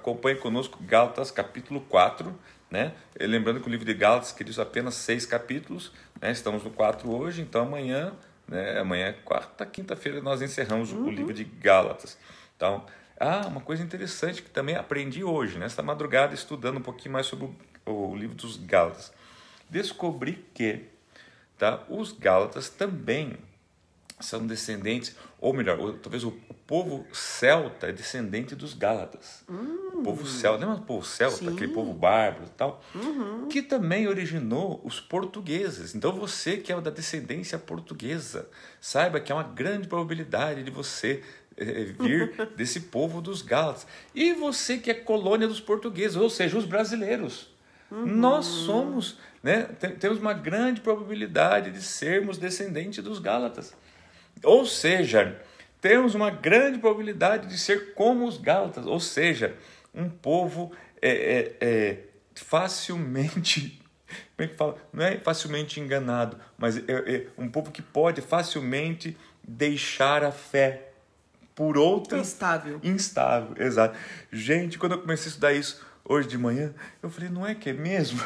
acompanhe conosco Gálatas capítulo 4, né? Lembrando que o livro de Gálatas, queridos, apenas 6 capítulos, né? Estamos no 4 hoje, então amanhã, né? Amanhã é quarta, quinta-feira, nós encerramos o livro de Gálatas. Então, uma coisa interessante que também aprendi hoje, nesta madrugada, estudando um pouquinho mais sobre o livro dos Gálatas. Descobri que, tá, os Gálatas também são descendentes, ou melhor, talvez o povo celta é descendente dos Gálatas. O povo celta, lembra do povo celta, sim, aquele povo bárbaro e tal, que também originou os portugueses. Então você que é da descendência portuguesa, saiba que há uma grande probabilidade de você vir desse povo dos Gálatas. E você que é colônia dos portugueses, ou seja, os brasileiros. Nós somos, né, temos uma grande probabilidade de sermos descendentes dos Gálatas. Ou seja, temos uma grande probabilidade de ser como os Gálatas, ou seja, um povo facilmente, como é que fala? Não é facilmente enganado, mas um povo que pode facilmente deixar a fé por outra... Instável, exato. Gente, quando eu comecei a estudar isso hoje de manhã, eu falei, não é que é mesmo?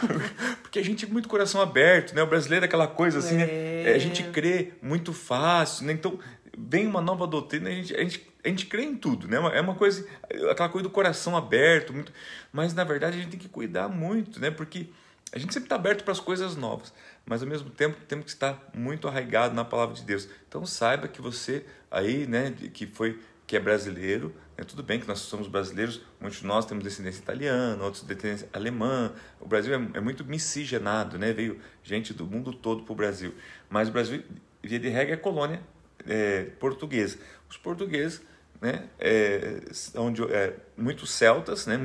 Porque a gente é muito coração aberto, né? O brasileiro é aquela coisa assim, né? A gente crê muito fácil, né? Então, vem uma nova doutrina, a gente crê em tudo, né? É uma coisa, aquela coisa do coração aberto, muito... mas na verdade a gente tem que cuidar muito, né? Porque a gente sempre está aberto para as coisas novas, mas ao mesmo tempo temos que estar muito arraigado na palavra de Deus. Então saiba que você aí, né, que é brasileiro, né? Tudo bem que nós somos brasileiros, muitos de nós temos descendência italiana, outros descendência alemã. O Brasil é muito miscigenado, né? Veio gente do mundo todo para o Brasil, mas o Brasil, via de regra, é colônia portuguesa. Os portugueses, né, onde muitos celtas, né,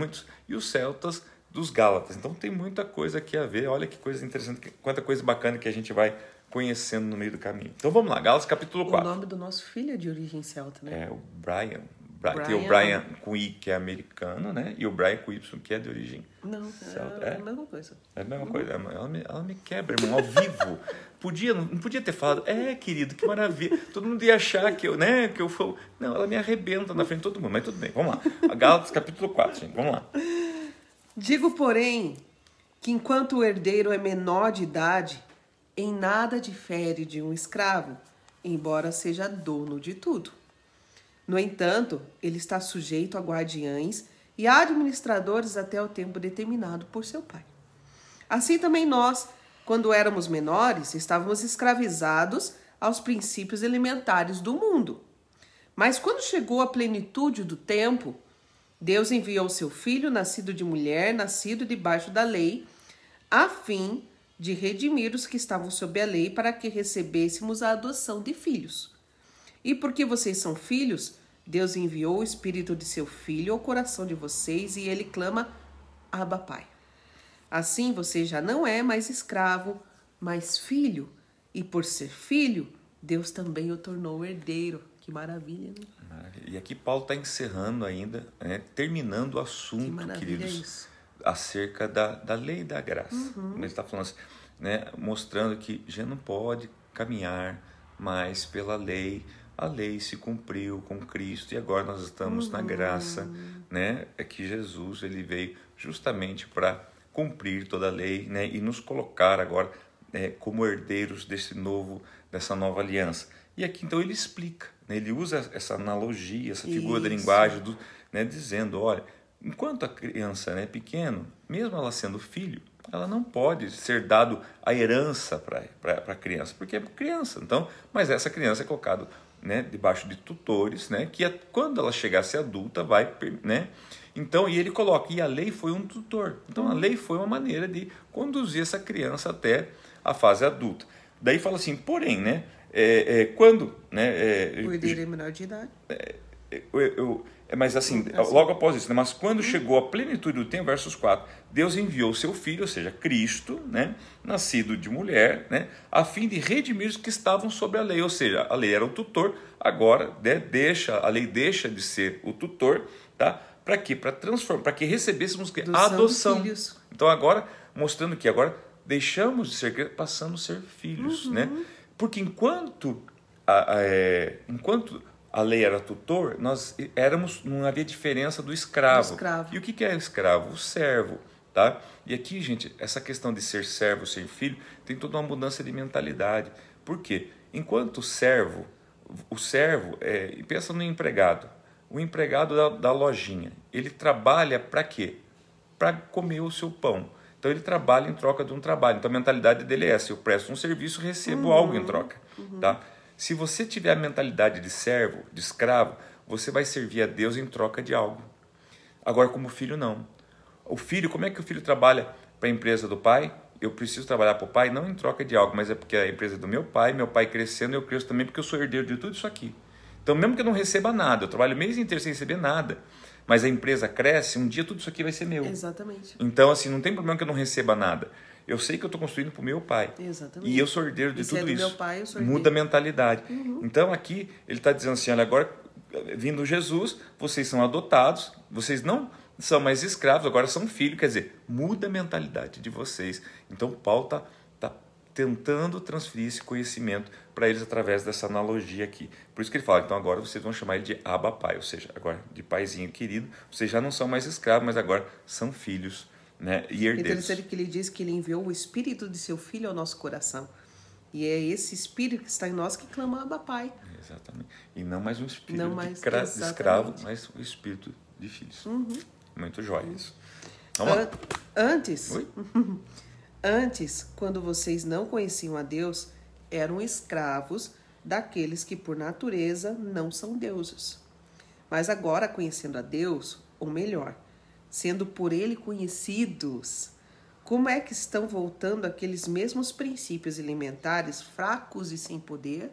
e os celtas dos Gálatas. Então tem muita coisa aqui a ver. Olha que coisa interessante, quanta coisa bacana que a gente vai conhecendo no meio do caminho. Então vamos lá, Gálatas capítulo 4. O nome do nosso filho é de origem celta, né? É o Brian. Tem o Brian com I, que é americano, né? E o Brian com Y, que é de origem celta. É a mesma coisa. É a mesma coisa. Ela me quebra, irmão, ao vivo. Não podia ter falado, querido, que maravilha. Todo mundo ia achar que eu, né? Que eu falo. Não, ela me arrebenta na frente de todo mundo, mas tudo bem, vamos lá. Gálatas capítulo 4, gente, vamos lá. Digo, porém, que enquanto o herdeiro é menor de idade, em nada difere de um escravo, embora seja dono de tudo. No entanto, ele está sujeito a guardiães e a administradores até o tempo determinado por seu pai. Assim também nós, quando éramos menores, estávamos escravizados aos princípios elementares do mundo. Mas quando chegou a plenitude do tempo, Deus enviou seu Filho, nascido de mulher, nascido debaixo da lei, a fim de redimir os que estavam sob a lei, para que recebêssemos a adoção de filhos. E porque vocês são filhos, Deus enviou o Espírito de seu Filho ao coração de vocês e ele clama, Abba, Pai. Assim você já não é mais escravo, mas filho. E por ser filho, Deus também o tornou herdeiro. Que maravilha, né? E aqui Paulo está encerrando ainda, né, terminando o assunto, queridos, acerca da lei da graça. Ele está falando assim, né, mostrando que já não pode caminhar mais pela lei. A lei se cumpriu com Cristo e agora nós estamos na graça, né? É que Jesus ele veio justamente para cumprir toda a lei, né? E nos colocar agora como herdeiros dessa nova aliança. E aqui então ele explica, né? Ele usa essa analogia, essa figura da linguagem, né? Dizendo, olha, enquanto a criança é pequena, mesmo ela sendo filho, ela não pode ser dado a herança para a criança, porque é criança. Então, mas essa criança é colocada, né, debaixo de tutores, né, que quando ela chegar a ser adulta vai, né? Então, e ele coloca, e a lei foi um tutor. Então, a lei foi uma maneira de conduzir essa criança até a fase adulta. Daí fala assim, porém, né, quando, né, o herdeiro é menor de idade. Mas assim, logo após isso, né? Mas quando chegou a plenitude do tempo, versos 4, Deus enviou o seu Filho, ou seja, Cristo, né, nascido de mulher, né, a fim de redimir os que estavam sob a lei, ou seja, a lei era o tutor, agora, né, a lei deixa de ser o tutor, tá? Para quê? Para que recebêssemos a adoção. Então agora, mostrando que agora deixamos de ser, passamos a ser filhos, né? Porque enquanto a lei era tutor, não havia diferença do escravo. E o que é o escravo? O servo. Tá? E aqui, gente, essa questão de ser servo, ser filho, tem toda uma mudança de mentalidade. Por quê? Enquanto o servo, pensa no empregado. O empregado da lojinha, ele trabalha para quê? Para comer o seu pão. Então ele trabalha em troca de um trabalho. Então a mentalidade dele é essa: eu presto um serviço, recebo algo em troca. Tá? Se você tiver a mentalidade de servo, de escravo, você vai servir a Deus em troca de algo. Agora, como filho, não. O filho, como é que o filho trabalha para a empresa do pai? Eu preciso trabalhar para o pai não em troca de algo, mas é porque a empresa é do meu pai crescendo, eu cresço também porque eu sou herdeiro de tudo isso aqui. Então, mesmo que eu não receba nada, eu trabalho o mês inteiro sem receber nada, mas a empresa cresce, um dia tudo isso aqui vai ser meu. Exatamente. Então, assim, não tem problema que eu não receba nada. Eu sei que eu estou construindo para o meu pai. Exatamente. E eu sou herdeiro de tudo isso. Meu pai, eu sou herdeiro. Muda a mentalidade. Então, aqui, ele está dizendo assim, olha, agora, vindo Jesus, vocês são adotados, vocês não são mais escravos, agora são filhos, quer dizer, muda a mentalidade de vocês. Então, Paulo está tentando transferir esse conhecimento para eles através dessa analogia aqui. Por isso que ele fala, então agora vocês vão chamar ele de Abba Pai, ou seja, agora de paizinho querido, vocês já não são mais escravos, mas agora são filhos, né, e herdeiros. Interessante que ele diz que ele enviou o Espírito de seu Filho ao nosso coração. E é esse Espírito que está em nós que clama Abba Pai. Exatamente. E não mais um espírito de exatamente. escravo, mas o espírito de filhos. Muito jóia isso. Vamos lá. Antes, quando vocês não conheciam a Deus, eram escravos daqueles que por natureza não são deuses. Mas agora, conhecendo a Deus, ou melhor, sendo por Ele conhecidos, como é que estão voltando aqueles mesmos princípios elementares, fracos e sem poder?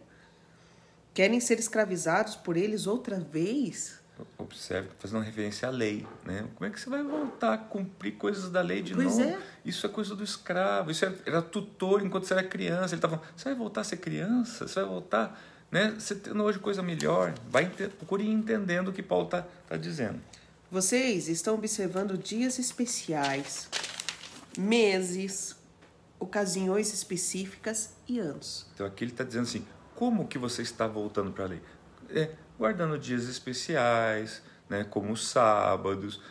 Querem ser escravizados por eles outra vez? Observe, fazendo referência à lei, né? Como é que você vai voltar a cumprir coisas da lei de novo? Pois é. Isso é coisa do escravo, isso era tutor enquanto você era criança. Ele estava falando, você vai voltar a ser criança? Você vai voltar, né? Você tendo hoje coisa melhor. Procure ir entendendo o que Paulo está dizendo. Vocês estão observando dias especiais, meses, ocasiões específicas e anos. Então aqui ele está dizendo assim, como que você está voltando para a lei? Guardando dias especiais, né, como os sábados,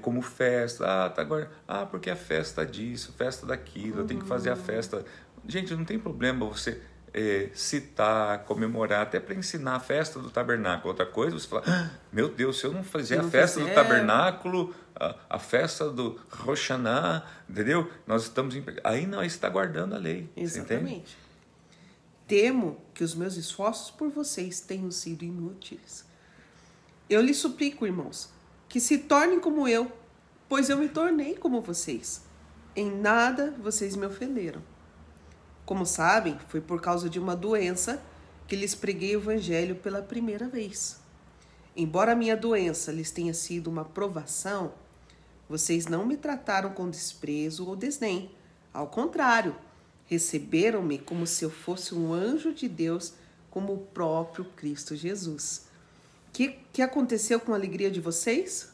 como festa. Porque a festa disso, festa daquilo, eu tenho que fazer a festa. Gente, não tem problema você citar, comemorar, até para ensinar a festa do tabernáculo. Outra coisa, você fala, meu Deus, se eu não fizer a festa do tabernáculo, a festa do Rosh Hashanah, entendeu? Nós estamos aí não, aí você está guardando a lei. Exatamente. Temo que os meus esforços por vocês tenham sido inúteis. Eu lhes suplico, irmãos, que se tornem como eu, pois eu me tornei como vocês. Em nada vocês me ofenderam. Como sabem, foi por causa de uma doença que lhes preguei o evangelho pela primeira vez. Embora a minha doença lhes tenha sido uma provação, vocês não me trataram com desprezo ou desdém. Ao contrário, receberam-me como se eu fosse um anjo de Deus, como o próprio Cristo Jesus. Que aconteceu com a alegria de vocês?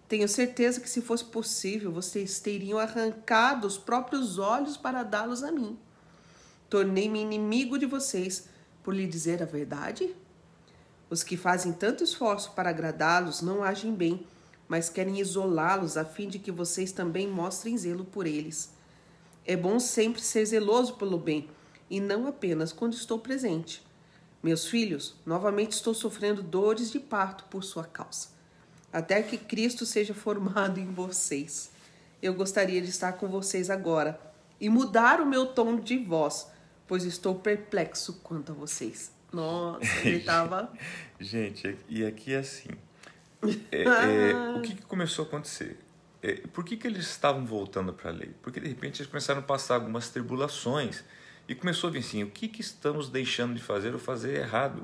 Tenho certeza que se fosse possível, vocês teriam arrancado os próprios olhos para dá-los a mim. Tornei-me inimigo de vocês por lhe dizer a verdade? Os que fazem tanto esforço para agradá-los não agem bem, mas querem isolá-los a fim de que vocês também mostrem zelo por eles. É bom sempre ser zeloso pelo bem, e não apenas quando estou presente. Meus filhos, novamente estou sofrendo dores de parto por sua causa, até que Cristo seja formado em vocês. Eu gostaria de estar com vocês agora e mudar o meu tom de voz, pois estou perplexo quanto a vocês. Nossa, ele estava... Gente, e aqui é assim, o que começou a acontecer? Por que eles estavam voltando para a lei? Porque de repente eles começaram a passar algumas tribulações e começou a vir assim, o que estamos deixando de fazer ou fazer errado?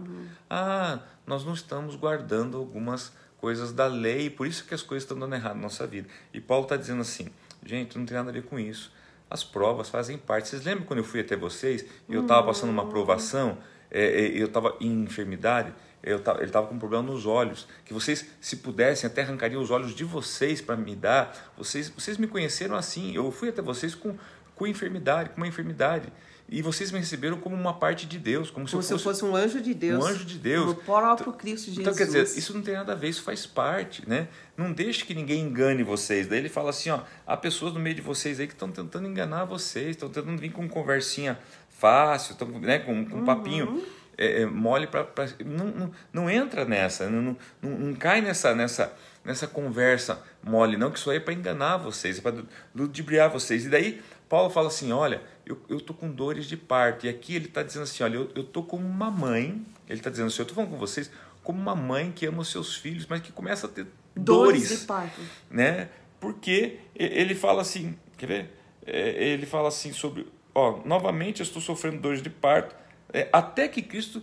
Nós não estamos guardando algumas coisas da lei, por isso que as coisas estão dando errado na nossa vida. E Paulo está dizendo assim, gente, não tem nada a ver com isso. As provas fazem parte. Vocês lembram quando eu fui até vocês e eu estava passando uma provação, eu estava em enfermidade, ele estava com um problema nos olhos, que vocês, se pudessem, até arrancariam os olhos de vocês para me dar. Vocês me conheceram assim, eu fui até vocês com uma enfermidade. E vocês me receberam como uma parte de Deus, como se eu fosse um anjo de Deus. Um anjo de Deus. O próprio Cristo Jesus. Então, quer dizer, isso não tem nada a ver, isso faz parte, né? Não deixe que ninguém engane vocês. Daí ele fala assim, ó, há pessoas no meio de vocês aí que estão tentando enganar vocês, estão tentando vir com conversinha fácil, tão, né, com um papinho mole para... Não entra nessa, não cai nessa conversa mole, não, que isso aí é para enganar vocês, é para ludibriar vocês. E daí Paulo fala assim, olha, eu tô com dores de parto. E aqui ele está dizendo assim, olha, eu tô como uma mãe, ele está dizendo assim, eu tô falando com vocês como uma mãe que ama os seus filhos, mas que começa a ter dores de parto, né? Porque ele fala assim, quer ver? Ele fala assim sobre, ó, novamente eu estou sofrendo dores de parto, até que Cristo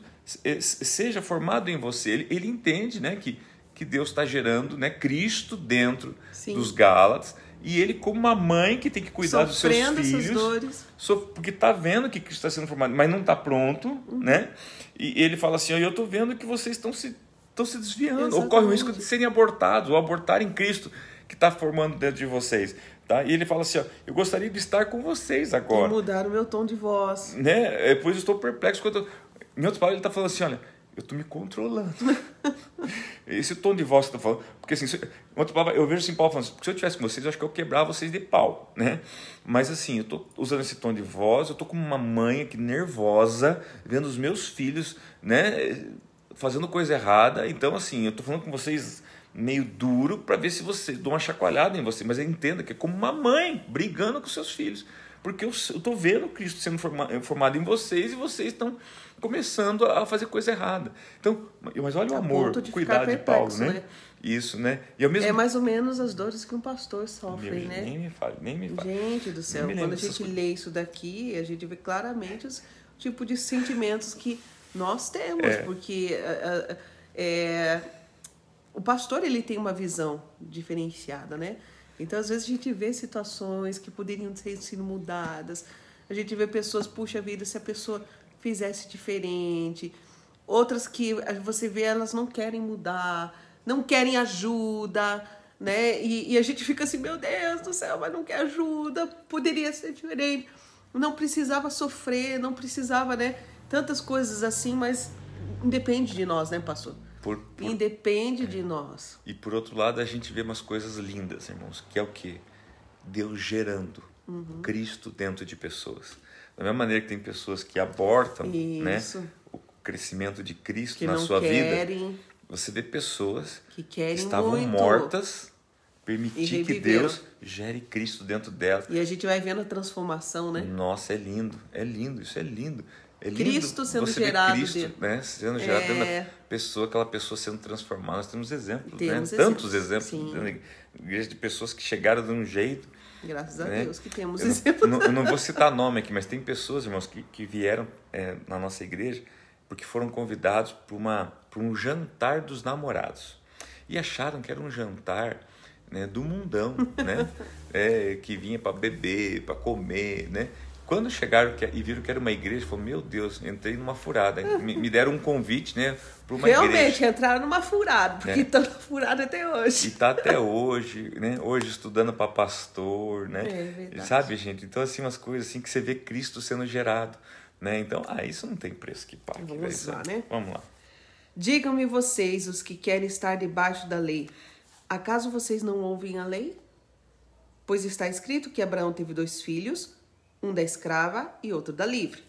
seja formado em você. Ele entende, né, que Deus está gerando, né, Cristo dentro dos Gálatas, e ele como uma mãe que tem que cuidar dos seus filhos, dores. Porque está vendo que Cristo está sendo formado, mas não está pronto, né? E ele fala assim, ó, eu estou vendo que vocês estão se desviando. Exatamente. Ocorre o risco de serem abortados ou abortarem Cristo que está formando dentro de vocês. Tá? E ele fala assim, ó, eu gostaria de estar com vocês agora. E mudar o meu tom de voz. Né? Pois eu estou perplexo. Em outras palavras, ele está falando assim, olha, eu estou me controlando. Esse tom de voz que eu estou falando. Porque assim, em outras palavras, eu vejo assim, Paulo falando assim, se eu estivesse com vocês, eu acho que eu quebrava vocês de pau. Né? Mas assim, eu estou usando esse tom de voz, eu estou como uma mãe aqui nervosa, vendo os meus filhos, né, fazendo coisa errada. Então assim, eu estou falando com vocês meio duro para ver se vocês dão uma chacoalhada em você, mas entenda que é como uma mãe brigando com seus filhos, porque eu estou vendo Cristo sendo formado em vocês e vocês estão começando a fazer coisa errada. Então, mas olha o amor, o cuidado de Paulo, né? Isso, né? E ao mesmo... É mais ou menos as dores que um pastor sofre, né? Nem me fale. Gente do céu, quando a gente lê isso daqui, a gente vê claramente o tipo de sentimentos que nós temos, porque o pastor, ele tem uma visão diferenciada, né? Então, às vezes, a gente vê situações que poderiam ter sido mudadas. A gente vê pessoas, puxa vida, se a pessoa fizesse diferente. Outras que você vê, elas não querem mudar, não querem ajuda, né? E a gente fica assim, meu Deus do céu, mas não quer ajuda, poderia ser diferente. Não precisava sofrer, não precisava, né? Tantas coisas assim, mas independe de nós, né, pastor? Independe de nós. E por outro lado, a gente vê umas coisas lindas, irmãos, que é o quê? Deus gerando Cristo dentro de pessoas. Da mesma maneira que tem pessoas que abortam, né, o crescimento de Cristo na sua vida, você vê pessoas que estavam mortas, permitir que Deus gere Cristo dentro delas. E a gente vai vendo a transformação, né? Nossa, é lindo, isso é lindo. É lindo Cristo sendo gerado Cristo, né? Sendo gerado dentro da pessoa, aquela pessoa sendo transformada. Nós temos exemplos, tantos exemplos na igreja de pessoas que chegaram de um jeito. Graças a Deus que temos exemplos. Eu não vou citar nome aqui, mas tem pessoas, irmãos, que vieram na nossa igreja porque foram convidados para um jantar dos namorados. E acharam que era um jantar, né, do mundão, né? Que vinha para beber, para comer, né? Quando chegaram e viram que era uma igreja, falaram, meu Deus, entrei numa furada. Me deram um convite, né, para uma igreja. Realmente, entraram numa furada, porque estão na furada até hoje. E está até hoje, né? Hoje estudando para pastor, né? É verdade. Sabe, gente? Então, assim, umas coisas assim que você vê Cristo sendo gerado, né? Então, isso não tem preço que pague. Vamos lá, né? Vamos lá. Digam-me vocês, os que querem estar debaixo da lei, acaso vocês não ouvem a lei? Pois está escrito que Abraão teve 2 filhos, um da escrava e outro da livre.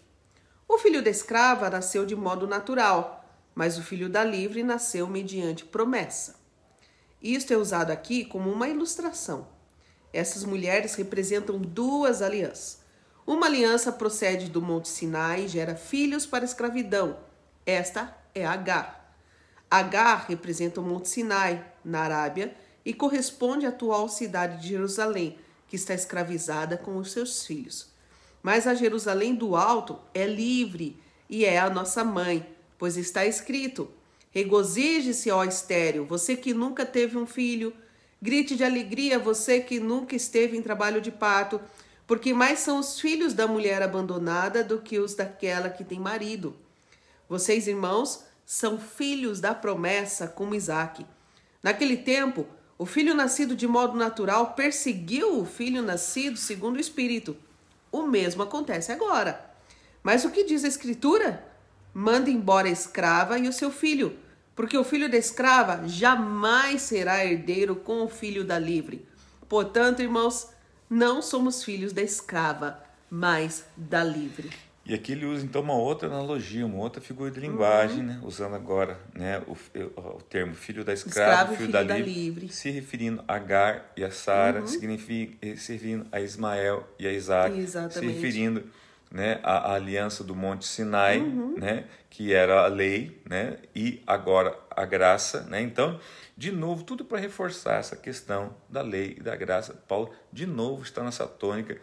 O filho da escrava nasceu de modo natural, mas o filho da livre nasceu mediante promessa. Isto é usado aqui como uma ilustração. Essas mulheres representam 2 alianças. Uma aliança procede do Monte Sinai e gera filhos para a escravidão. Esta é Agar. Agar representa o Monte Sinai, na Arábia, e corresponde à atual cidade de Jerusalém, que está escravizada com os seus filhos. Mas a Jerusalém do alto é livre e é a nossa mãe, pois está escrito: regozije-se, ó estéril, você que nunca teve um filho, grite de alegria, você que nunca esteve em trabalho de parto, porque mais são os filhos da mulher abandonada do que os daquela que tem marido. Vocês, irmãos, são filhos da promessa como Isaque. Naquele tempo, o filho nascido de modo natural perseguiu o filho nascido segundo o Espírito. O mesmo acontece agora. Mas o que diz a Escritura? Manda embora a escrava e o seu filho, porque o filho da escrava jamais será herdeiro com o filho da livre. Portanto, irmãos, não somos filhos da escrava, mas da livre. E aqui ele usa então uma outra analogia, uma outra figura de linguagem, né? Usando agora, né, o termo filho da escrava e filho da livre, se referindo a Agar e a Sara, se referindo a Ismael e a Isaac, se referindo, né, à aliança do Monte Sinai, né, que era a lei, né, e agora a graça, né? Então, de novo, tudo para reforçar essa questão da lei e da graça. Paulo, de novo, está nessa tônica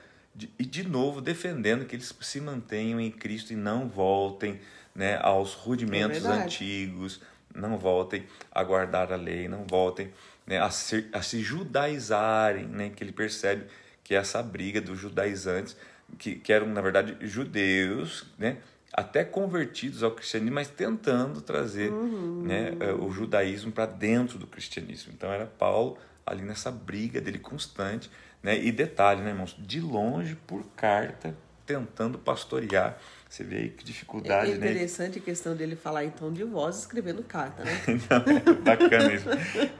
e de novo defendendo que eles se mantenham em Cristo e não voltem, né, aos rudimentos antigos, não voltem a guardar a lei, não voltem, né, a se judaizarem, né, que ele percebe que essa briga dos judaizantes, que eram, na verdade, judeus, né, até convertidos ao cristianismo, mas tentando trazer, né, o judaísmo para dentro do cristianismo. Então era Paulo ali nessa briga dele constante, né? E detalhe, né, irmãos? De longe, por carta, tentando pastorear. Você vê aí que dificuldade, né? É interessante, né? A questão dele falar em tom de voz, escrevendo carta, né? Não, é bacana isso.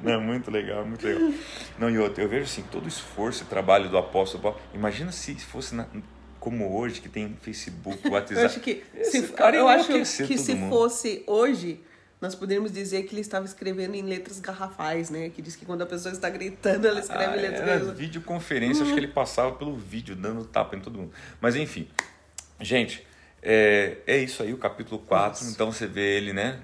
Não, muito legal, muito legal. Não, e outra, eu vejo assim, todo o esforço e trabalho do apóstolo Paulo. Imagina se fosse como hoje, que tem Facebook, WhatsApp. Eu acho que se fosse hoje, nós poderíamos dizer que ele estava escrevendo em letras garrafais, né? Que diz que quando a pessoa está gritando, ela escreve em letras garrafais. Videoconferência, acho que ele passava pelo vídeo, dando tapa em todo mundo. Mas enfim, gente, é isso aí, o capítulo 4. Isso. Então você vê ele, né,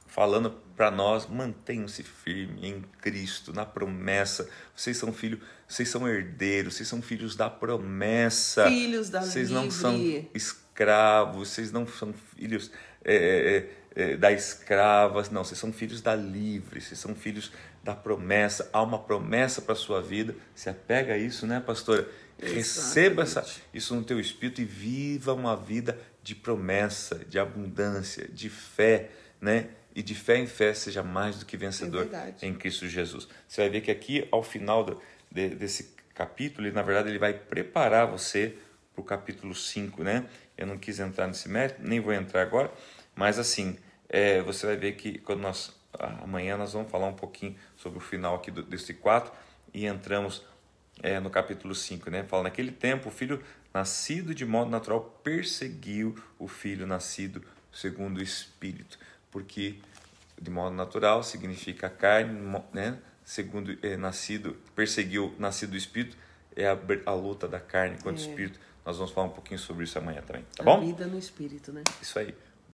falando para nós: mantenham-se firmes em Cristo, na promessa. Vocês são filhos, vocês são herdeiros, vocês são filhos da promessa. Filhos da livre. Vocês não são escravos, vocês não são filhos da escrava, não, vocês são filhos da livre, vocês são filhos da promessa. Há uma promessa para a sua vida. Se apega a isso, né, pastora? Exatamente. Receba isso no teu espírito e viva uma vida de promessa, de abundância, de fé, né? E de fé em fé seja mais do que vencedor em Cristo Jesus. Você vai ver que aqui, ao final desse capítulo, na verdade, ele vai preparar você para o capítulo 5, né? Eu não quis entrar nesse mérito, nem vou entrar agora, mas assim, você vai ver que quando amanhã nós vamos falar um pouquinho sobre o final aqui desse 4 e entramos no capítulo 5, né? Fala: naquele tempo, o filho nascido de modo natural perseguiu o filho nascido segundo o Espírito, porque de modo natural significa carne, né? Segundo perseguiu nascido do Espírito, é a luta da carne contra o Espírito. Nós vamos falar um pouquinho sobre isso amanhã também, tá bom? A vida no Espírito, né? Isso aí.